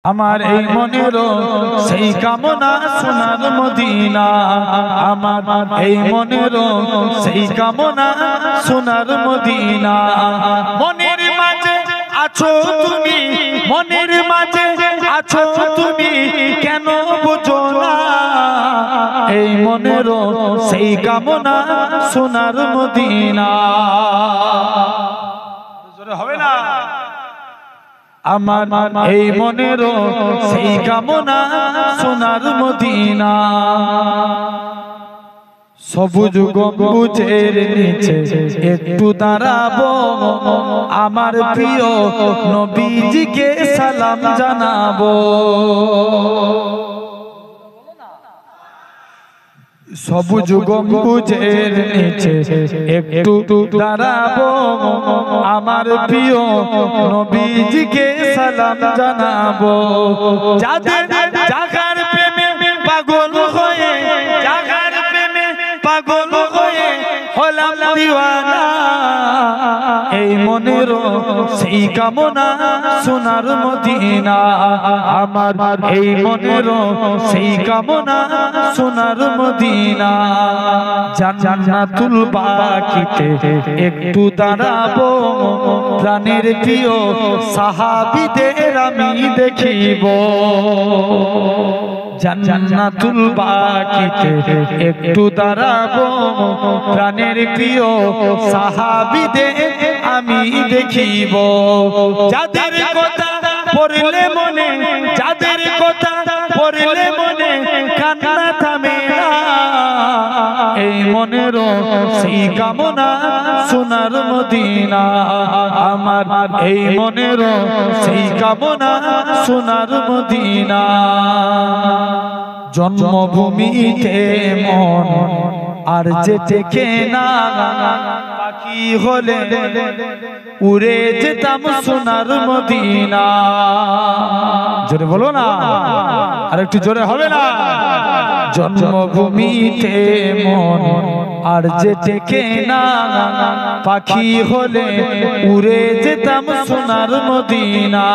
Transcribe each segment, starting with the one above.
আমার এই মনেরও সেই কামনা সোনার মদিনা, আমার এই মনেরও সেই কামনা সোনার মদিনা। মনের মাঝে আছো তুমি, মনের মাঝে আছো তুমি, কেন বুঝো না এই মনেরও সেই কামনা সোনার মদিনা। জোরে হবে না? আমার এই মনেরও সেই কামনা সোনার মদিনা। সবুজ গম্বুজের নিচে একটু দাঁড়াবো, আমার প্রিয় নবীজিকে সালাম জানাবো। সবুজ গম্বুজের নিচে একটু দাঁড়াবো, আমার প্রিয় নবীজিকে সালাম জানাবো। যাদের জাগার প্রেমে পাগল হয়ে, জাগার প্রেমে পাগল হয়ে হলাম দিওয়ানা, এই মনেরও সেই কামনা সোনার মদিনা। আমার এই মনেরও সেই কামনা সোনার মদিনা। জান্নাতুল বাকিতে একটু দাঁড়াবো, প্রাণের প্রিয় সাহাবীদের আমি দেখিব। জান্নাতুল বাকিতে একটু দাঁড়াবো, প্রাণের প্রিয় সাহাবীদের আমি দেখিব। যাদের কথা পড়লে মনে, যাদের কথা পড়লে মনে কান্না থামে না, এই মনেরও সেই কামনা সোনার মদিনা। আমার এই মনেরও সেই কামনা সোনার মদিনা। জন্মভূমিতে মন আর যে টেকে না, পাখি হলে উড়ে যেতাম সোনার মদিনা। জোরে বলো না, আর একটু জোরে হবে না? জন্মভূমিতে মন আর যে টেকে না, পাখি হলে উড়ে যেতাম সোনার মদিনা।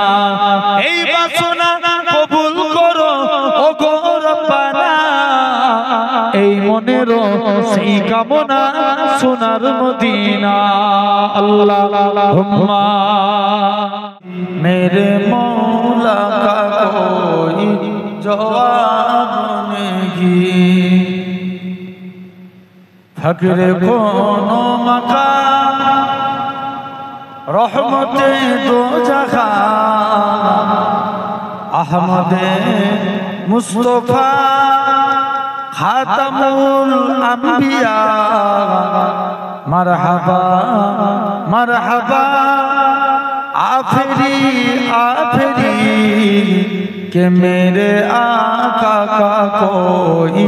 এই বাসনা কবুল করো ও গো রব্বানা, এই মনেরও সেই কামনা সোনার মদিনা। আল্লাহুম্মা মেরে মৌলা কা কোই জवाब नहीं, फक्र कोनो मकाम रहमते दो जहां, अहमदे मुस्तफा खातमुल अंबिया। मरहबा मरहबा आफरी आफरी कि मेरे आका का कोई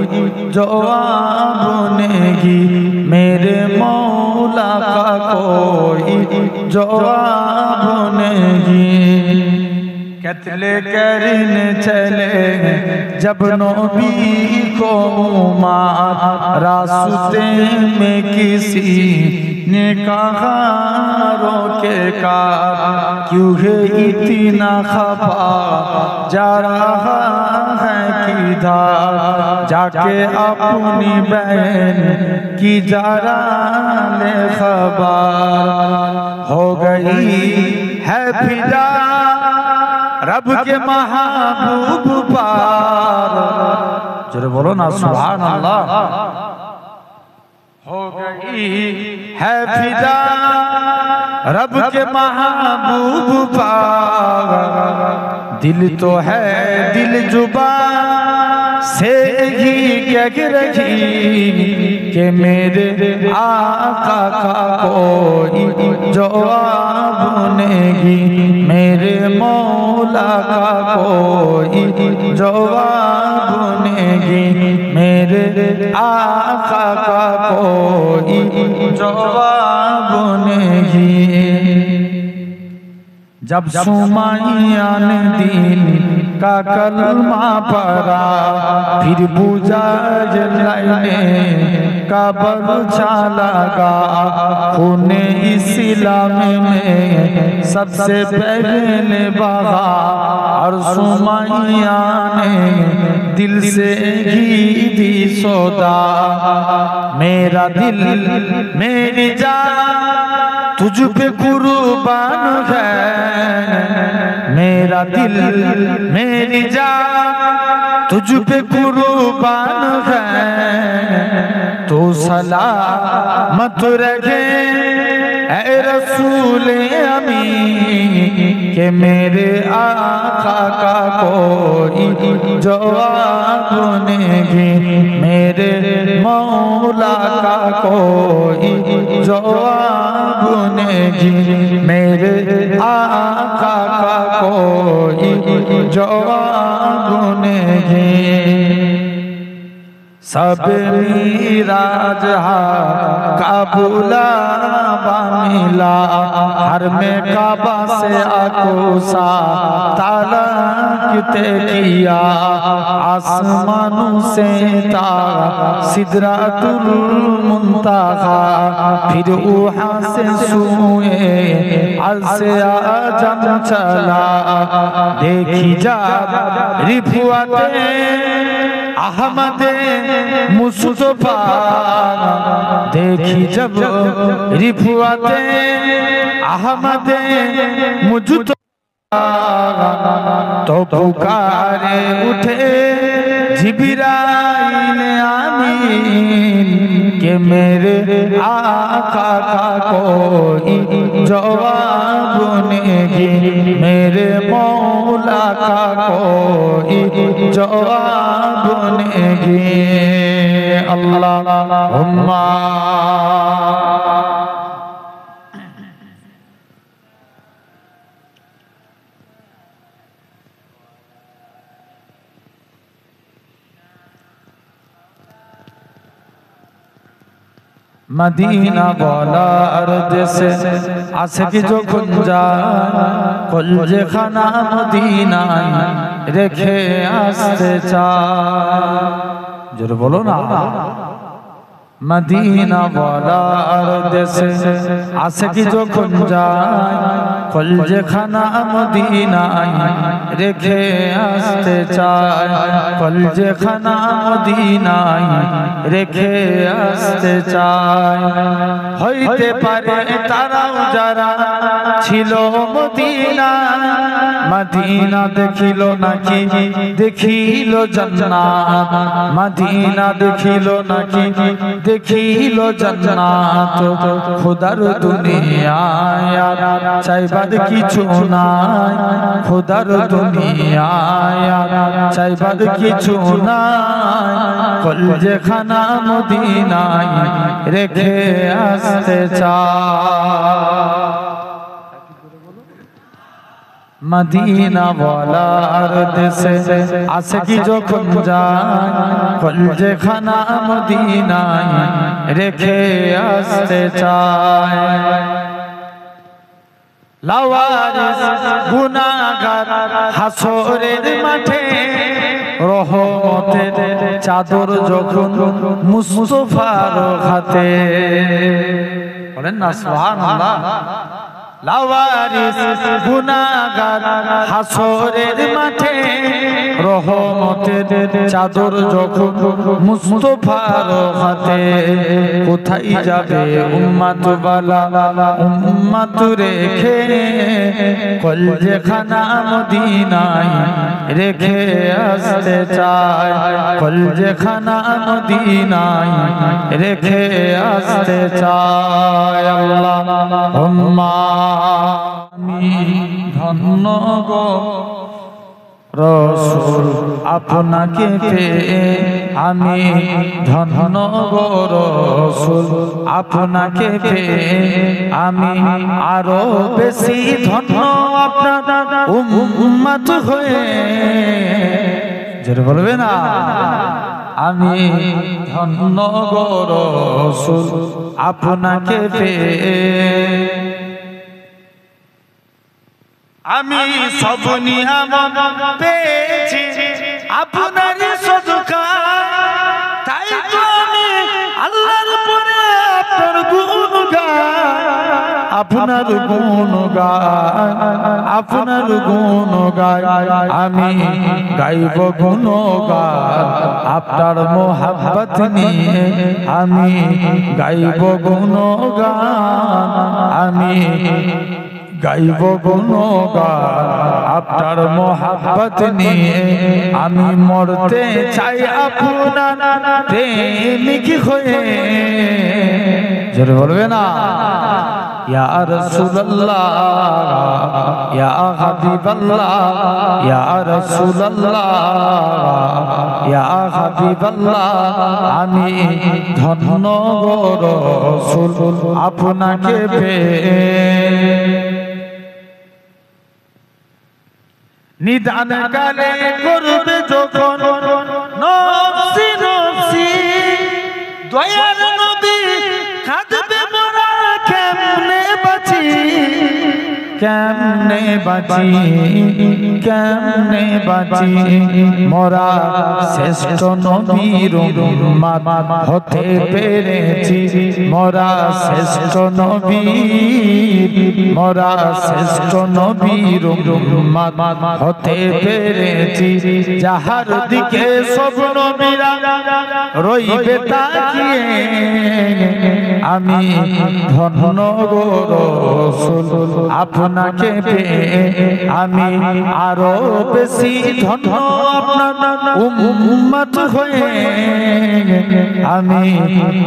जवाब नहीं, मेरे मौला का कोई जवाब नहीं। कत्ले करने चले जब नबी को मार, रास्ते में किसी ने कहा रोके का, क्यों है इतना खफा जा रहा है किधर, जाके अपनी बहन की जरा ले खबर। हो गई है फिदा रब के महबूब पार। जरा बोलो ना सुभान अल्लाह। हो गई है फिदा रब के महबूब पार। दिल तो है दिल जुबान से ही कह रही कि मेरे आका का कोई जवाब नहीं, मेरे मौला का कोई जवाब नहीं, मेरे आका का कोई जवाब नहीं। जब सुमाइयान दिल का कलमा पढ़ा, फिर पूजा जलाने का बलूचा लगा। खूने इस्लाम में सबसे पहले बहा, और सुमैया ने दिल से ही दी सौदा। मेरा दिल मेरी जान तुझ पे कुर्बान है, मेरा दिल मेरी जान तुझ पे कुर्बान है। तो सलामत रखे ऐ रसूल अमीन, के मेरे आका का कोई जवाब नहीं, मेरे मौला का कोई जवाब नहीं, मेरे आका का कोई जवाब नहीं। सब मीराज का बुलावा मिला, हर में काबा से आकोसा ताला किते किया। आसमानों से तारा सिदरातुल मुंतहा, फिर वहाँ से सूए अर्श आजम चला। देखी जा रिफुआते अहमद मुस्तफा, देखी जब रिफुआते अहमद मुस्तफा, तो पुकारे उठे जिब्राइल आमीन, के मेरे आका का कोई जवाब नहीं, मेरे मौला का कोई जवाब नहीं। अल्लाहुम्मा मदीना वाला अर्ज से आशिक जो खुंजा, कुल खाना मदीना रेखे आस्ते चा। जोर बोलो ना। मदीना वाला अर्ज से आशिक जो खुंजा, कुल खाना मदीना रेखे आस्ते चाय, कुल खाना मदीना रेखे आस्ते चाय। হইতে পারে তারাও যারা ছিল মদিনা, মদিনা দেখিল নাকি দেখিল জান্নাত, মদিনা দেখিল নাকি দেখিল জান্নাত। খোদার দুনিয়ায় চাইবার কিছু নাই, খোদার দুনিয়ায় চাইবার কিছু নাই, কলজেখানা মদিনায় রেখে আসতে চায়। मदीना वाला अर्द से आशिकी যখন যায়, কলজে খানা মদিনায় রেখে আসতে চায়। লাওয়ারিস গুনাহগার হাসরের মাঠে, রহমতের চাদর যখন মুস্তাফার হাতে। বলেন না সুবহানাল্লাহ। লাওয়ারিস গুনাহগার হাসরের মাঠে, রহমতের চাদর যখন মুস্তাফার হাতে। কোথায় যাবে উম্মত বালা উম্মত রেখে, কলজেখানা মদিনায় রেখে আসতে চায়, কলজেখানা মদিনায় রেখে আসতে চায়। আল্লাহুম্মা আমি ধন্য গো রসূল আপনাকে পেয়ে, আমি ধন্য গো রসূল আপনাকে পেয়ে, আমি আরো বেশি ধন্য আপনার উম্মত হয়ে। জোরে বলবে না। আমি ধন্য গো রসূল আপনাকে পেয়ে, আমি সব নিয়ামত পেয়ে আপনার গুণ গাই, আপনার গুণ গাই, আমি গাইব গুণ গান আপনার মোহাব্বত নিয়ে, আমি গাইব গুণ গান, আমি গাইব গুণ গান আপনার মোহাব্বত নিয়ে, আমি মরতে চাই আপনার প্রেমিক হয়ে। জোরে বলবে না ইয়া রাসূলুল্লাহ ইয়া হাবিবাল্লাহ ইয়া রাসূলুল্লাহ ইয়া হাবিবাল্লাহ, আমি ধন্য গো রাসূল আপনাকে পেয়ে। নিদান কালে করবে যখন নফসি নফসি, দয়ার নবী কাঁদবে মোরা কেমনে বাঁচি, কেমনে বাঁচি, কেমনে বাঁচি, মোরা শ্রেষ্ঠ নবীর উম্মত হতে পেরেছি, মোরা শ্রেষ্ঠ নবী, মোরা শ্রেষ্ঠ নবীর উম্মত হতে পেরেছি, যাহার দিকে সব নবীরা রইবে তাকিয়ে, আমি ধন্য গো রাসূল আপনাকে পেয়ে, আমি আরো বেশি ধন্য আপনার উম্মত হয়ে, আমি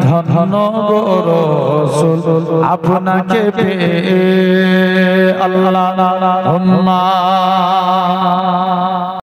ধন্য গো রাসূল আপনাকে পেয়ে। আল্লাহ